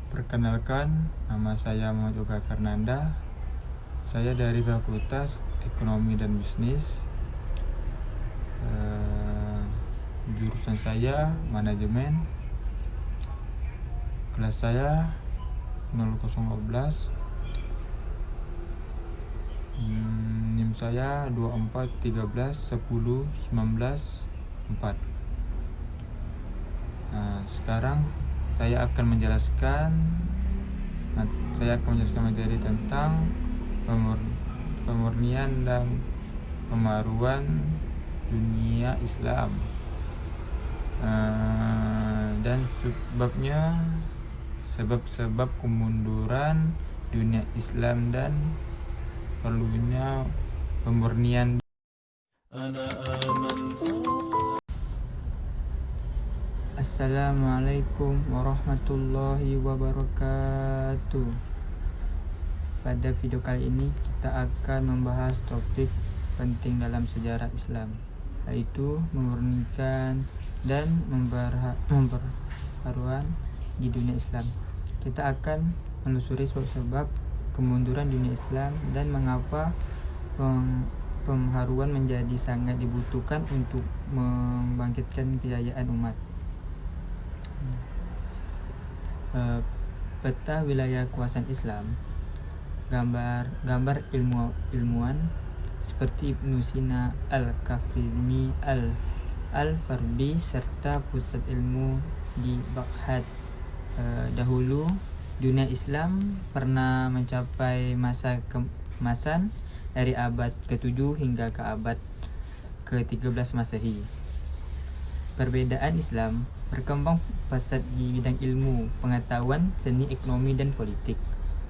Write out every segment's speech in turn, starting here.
Perkenalkan, nama saya Muhammad Yoga Fernanda. Saya dari Fakultas Ekonomi dan Bisnis. Jurusan saya manajemen. Kelas saya 0012. NIM saya 24 13 10 19 4. Sekarang saya akan menjelaskan materi tentang pemurnian dan pembaruan dunia Islam, dan sebab kemunduran dunia Islam dan perlunya pemurnian. Assalamualaikum warahmatullahi wabarakatuh. Pada video kali ini kita akan membahas topik penting dalam sejarah Islam, yaitu memurnikan dan pembaruan di dunia Islam. Kita akan menelusuri sebab kemunduran dunia Islam dan mengapa pembaruan menjadi sangat dibutuhkan untuk membangkitkan kejayaan umat. Peta wilayah kekuasaan Islam, gambar ilmuwan seperti Ibnu Sina, Al-Kafimi, Al-Farabi serta pusat ilmu di Baghdad. Dahulu dunia Islam pernah mencapai masa keemasan dari abad ke-7 hingga ke abad ke-13 Masehi. Perbedaan Islam berkembang pesat di bidang ilmu, pengetahuan, seni, ekonomi, dan politik.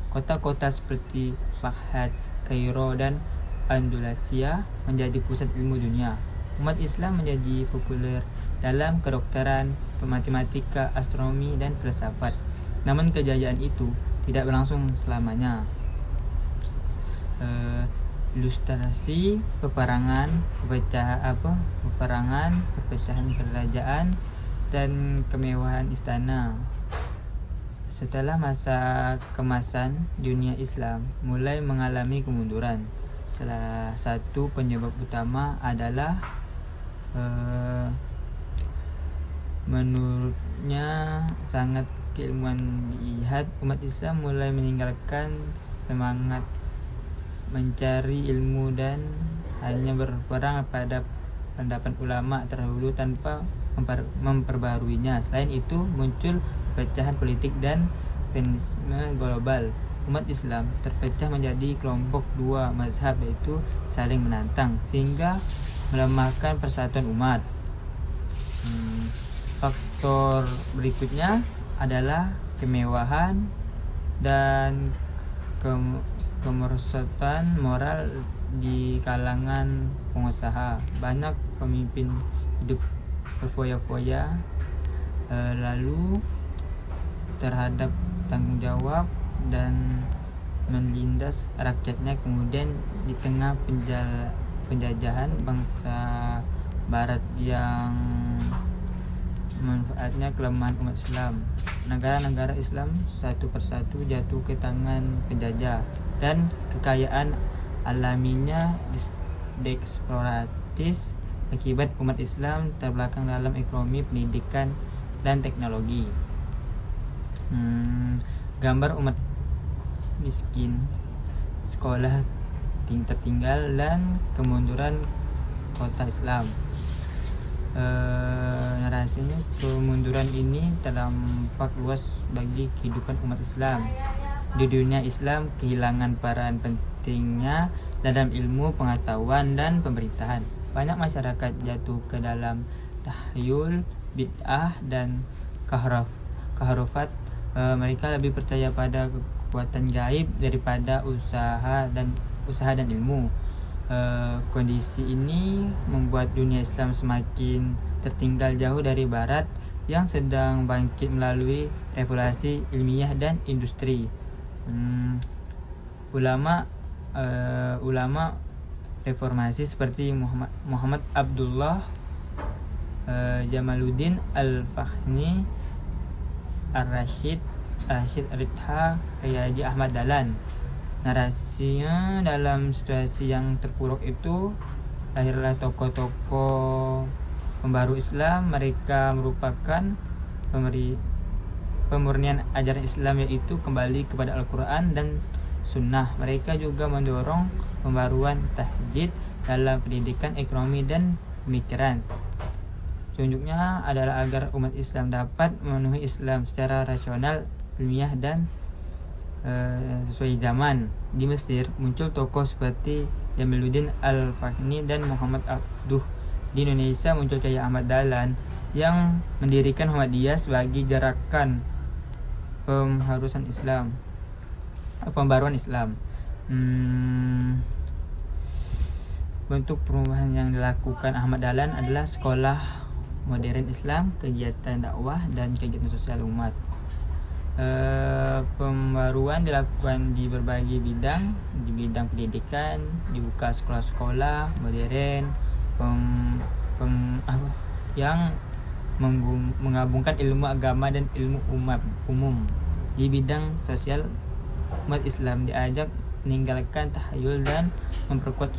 Kota-kota seperti Baghdad, Kairo, dan Andalusia menjadi pusat ilmu dunia. Umat Islam menjadi populer dalam kedokteran, matematika, astronomi, dan filsafat. Namun kejayaan itu tidak berlangsung selamanya. Ilustrasi peperangan, perpecahan kerajaan, dan kemewahan istana. Setelah masa keemasan, dunia Islam mulai mengalami kemunduran. Salah satu penyebab utama adalah menurutnya sangat keilmuan jihad. Umat Islam mulai meninggalkan semangat mencari ilmu dan hanya berperang pada pendapat ulama terdahulu tanpa memperbaharuinya. Selain itu, muncul pecahan politik dan feminisme global. Umat Islam terpecah menjadi kelompok dua mazhab, yaitu saling menantang, sehingga melemahkan persatuan umat. Faktor berikutnya adalah kemewahan dan kemerosotan moral di kalangan pengusaha. Banyak pemimpin hidup berfoya-foya lalu terhadap tanggung jawab dan menindas rakyatnya. Kemudian di tengah penjajahan bangsa Barat yang memanfaatnya kelemahan umat Islam, negara-negara Islam satu persatu jatuh ke tangan penjajah dan kekayaan alaminya dieksploitis. Akibat umat Islam terbelakang dalam ekonomi, pendidikan, dan teknologi. Gambar umat miskin, sekolah tertinggal, dan kemunduran kota Islam. Narasinya, kemunduran ini terdampak luas bagi kehidupan umat Islam. Di dunia Islam kehilangan peran pentingnya dalam ilmu, pengetahuan, dan pemerintahan. Banyak masyarakat jatuh ke dalam tahyul, bid'ah, dan keharufat. Mereka lebih percaya pada kekuatan gaib daripada usaha dan ilmu. Kondisi ini membuat dunia Islam semakin tertinggal jauh dari Barat yang sedang bangkit melalui revolusi ilmiah dan industri. Ulama reformasi seperti Muhammad Abdullah Jamaluddin Al-Fahmi Ar-Rasyid Asyid Ridha Haji Ahmad Dahlan. Narasinya, dalam situasi yang terpuruk itu lahirlah tokoh-tokoh pembaru Islam. Mereka merupakan pemurnian ajaran Islam, yaitu kembali kepada Al-Quran dan Sunnah. Mereka juga mendorong pembaruan tajdid dalam pendidikan, ekonomi, dan pemikiran. Tunjuknya adalah agar umat Islam dapat memenuhi Islam secara rasional, ilmiah, dan sesuai zaman. Di Mesir muncul tokoh seperti Jamiluddin Al-Fahmi dan Muhammad Abduh. Di Indonesia muncul Kiai Ahmad Dahlan yang mendirikan Muhammadiyah sebagai gerakan pembaruan Islam. Bentuk perubahan yang dilakukan Ahmad Dahlan adalah sekolah modern Islam, kegiatan dakwah, dan kegiatan sosial umat. Pembaruan dilakukan di berbagai bidang. Di bidang pendidikan dibuka sekolah-sekolah modern yang menggabungkan ilmu agama dan ilmu umat umum. Di bidang sosial, umat Islam diajak meninggalkan tahayul dan memperkuat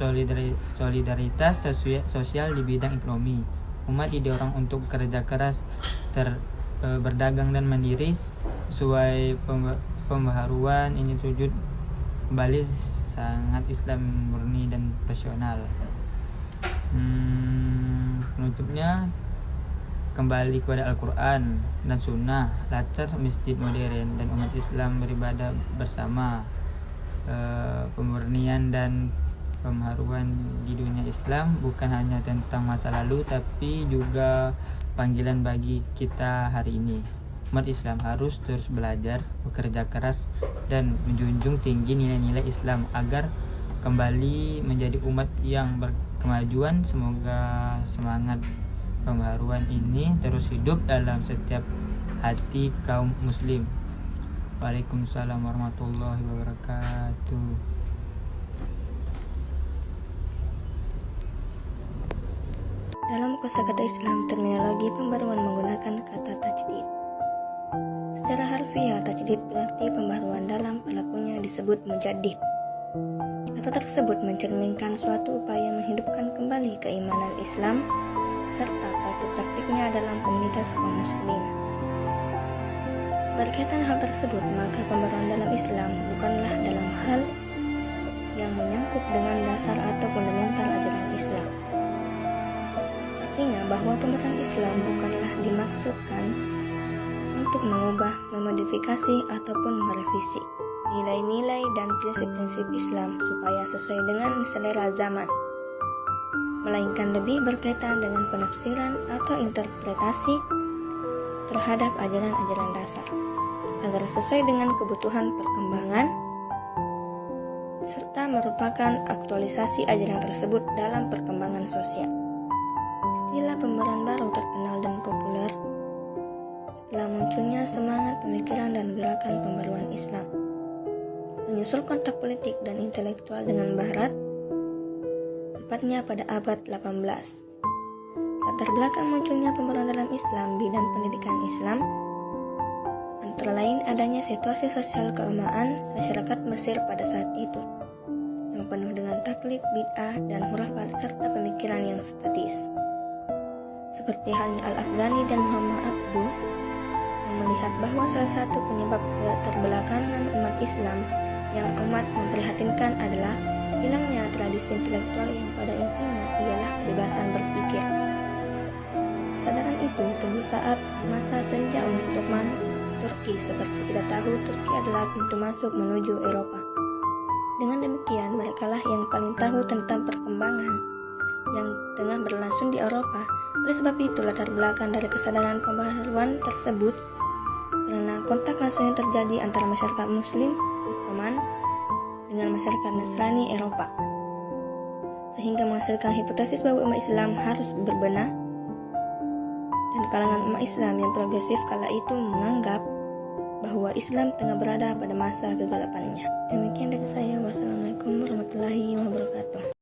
solidaritas sosial. Di bidang ekonomi, umat didorong untuk bekerja keras, berdagang, dan mandiri. Sesuai pembaharuan ini wujud kembali sangat Islam murni dan profesional. Penutupnya, kembali kepada Al-Quran dan Sunnah, latar masjid modern dan umat Islam beribadah bersama. Pemurnian dan pembaharuan di dunia Islam bukan hanya tentang masa lalu, tapi juga panggilan bagi kita hari ini. Umat Islam harus terus belajar, bekerja keras, dan menjunjung tinggi nilai-nilai Islam agar kembali menjadi umat yang berkemajuan. Semoga semangat pembaharuan ini terus hidup dalam setiap hati kaum muslim. Waalaikumsalam warahmatullahi wabarakatuh. Dalam kosakata Islam, terminologi pembaruan menggunakan kata tajdid. Secara harfiah, tajdid berarti pembaruan. Dalam pelakunya disebut mujaddid. Kata tersebut mencerminkan suatu upaya menghidupkan kembali keimanan Islam serta praktik-praktiknya dalam komunitas kaum muslimin. Berkaitan hal tersebut, maka pembaruan dalam Islam bukanlah dalam hal yang menyangkut dengan dasar atau fundamental ajaran Islam. Artinya bahwa pembaruan Islam bukanlah dimaksudkan untuk mengubah, memodifikasi, ataupun merevisi nilai-nilai dan prinsip-prinsip Islam supaya sesuai dengan selera zaman, melainkan lebih berkaitan dengan penafsiran atau interpretasi terhadap ajaran-ajaran dasar agar sesuai dengan kebutuhan perkembangan serta merupakan aktualisasi ajaran tersebut dalam perkembangan sosial. Istilah pembaruan baru terkenal dan populer setelah munculnya semangat pemikiran dan gerakan pembaruan Islam, menyusul kontak politik dan intelektual dengan Barat, tepatnya pada abad 18. Latar belakang munculnya pembaruan dalam Islam, bidang pendidikan Islam, antara lain adanya situasi sosial keagamaan masyarakat Mesir pada saat itu, yang penuh dengan taklid, bid'ah, dan khurafat serta pemikiran yang statis. Seperti halnya Al-Afghani dan Muhammad Abduh, yang melihat bahwa salah satu penyebab keterbelakangan umat Islam yang amat memprihatinkan adalah hilangnya tradisi intelektual yang pada intinya ialah kebebasan berpikir. Kesadaran itu tumbuh saat masa senja untuk Ottoman Turki. Seperti kita tahu, Turki adalah pintu masuk menuju Eropa. Dengan demikian, merekalah yang paling tahu tentang perkembangan yang tengah berlangsung di Eropa. Oleh sebab itu, latar belakang dari kesadaran pembaharuan tersebut karena kontak langsung yang terjadi antara masyarakat Muslim Ottoman dengan masyarakat Nasrani Eropa, sehingga menghasilkan hipotesis bahwa umat Islam harus berbenah, dan kalangan umat Islam yang progresif kala itu menganggap bahwa Islam tengah berada pada masa kegelapannya. Demikian dari saya. Wassalamualaikum warahmatullahi wabarakatuh.